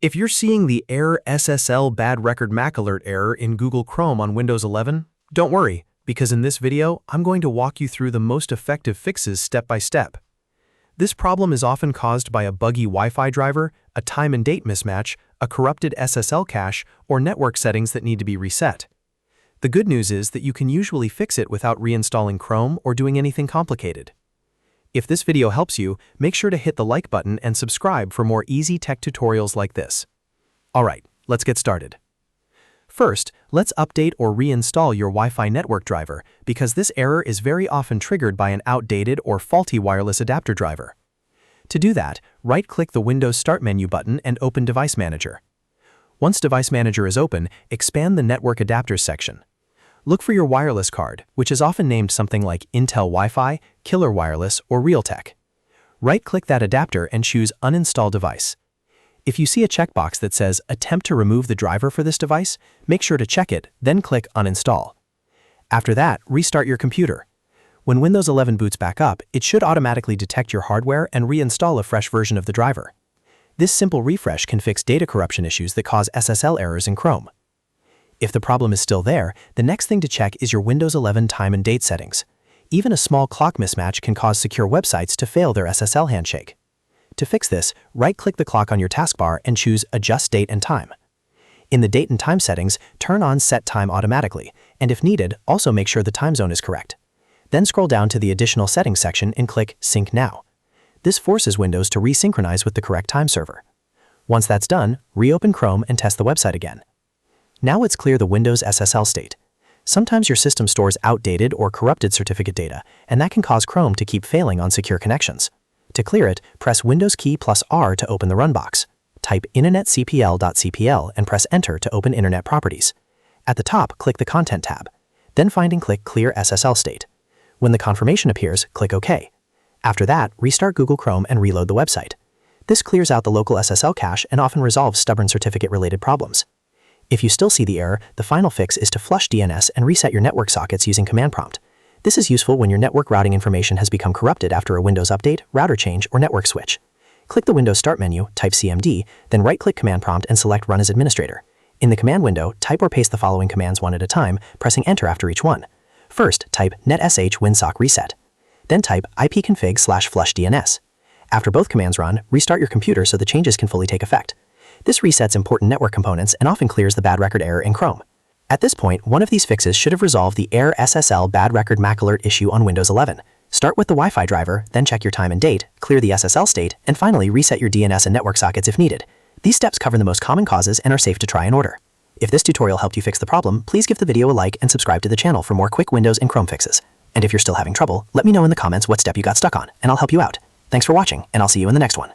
If you're seeing the Err SSL bad record MAC alert error in Google Chrome on Windows 11, don't worry, because in this video, I'm going to walk you through the most effective fixes step by step. This problem is often caused by a buggy Wi-Fi driver, a time and date mismatch, a corrupted SSL cache, or network settings that need to be reset. The good news is that you can usually fix it without reinstalling Chrome or doing anything complicated. If this video helps you, make sure to hit the like button and subscribe for more easy tech tutorials like this. Alright, let's get started. First, let's update or reinstall your Wi-Fi network driver because this error is very often triggered by an outdated or faulty wireless adapter driver. To do that, right-click the Windows Start menu button and open Device Manager. Once Device Manager is open, expand the Network Adapters section. Look for your wireless card, which is often named something like Intel Wi-Fi, Killer Wireless, or Realtek. Right-click that adapter and choose Uninstall Device. If you see a checkbox that says Attempt to remove the driver for this device, make sure to check it, then click Uninstall. After that, restart your computer. When Windows 11 boots back up, it should automatically detect your hardware and reinstall a fresh version of the driver. This simple refresh can fix data corruption issues that cause SSL errors in Chrome. If the problem is still there, the next thing to check is your Windows 11 time and date settings. Even a small clock mismatch can cause secure websites to fail their SSL handshake. To fix this, right-click the clock on your taskbar and choose Adjust Date and Time. In the Date and Time settings, turn on Set Time automatically, and if needed, also make sure the time zone is correct. Then scroll down to the Additional Settings section and click Sync Now. This forces Windows to resynchronize with the correct time server. Once that's done, reopen Chrome and test the website again. Now let's clear the Windows SSL state. Sometimes your system stores outdated or corrupted certificate data, and that can cause Chrome to keep failing on secure connections. To clear it, press Windows key plus R to open the run box. Type internetcpl.cpl and press Enter to open Internet Properties. At the top, click the Content tab. Then find and click Clear SSL State. When the confirmation appears, click OK. After that, restart Google Chrome and reload the website. This clears out the local SSL cache and often resolves stubborn certificate-related problems. If you still see the error, the final fix is to flush DNS and reset your network sockets using Command Prompt. This is useful when your network routing information has become corrupted after a Windows update, router change, or network switch. Click the Windows Start menu, type CMD, then right-click Command Prompt and select Run as Administrator. In the command window, type or paste the following commands one at a time, pressing Enter after each one. First, type netsh winsock reset. Then type ipconfig/flush DNS. After both commands run, restart your computer so the changes can fully take effect. This resets important network components and often clears the bad record error in Chrome. At this point, one of these fixes should have resolved the Err SSL bad record MAC alert issue on Windows 11. Start with the Wi-Fi driver, then check your time and date, clear the SSL state, and finally reset your DNS and network sockets if needed. These steps cover the most common causes and are safe to try in order. If this tutorial helped you fix the problem, please give the video a like and subscribe to the channel for more quick Windows and Chrome fixes. And if you're still having trouble, let me know in the comments what step you got stuck on, and I'll help you out. Thanks for watching, and I'll see you in the next one.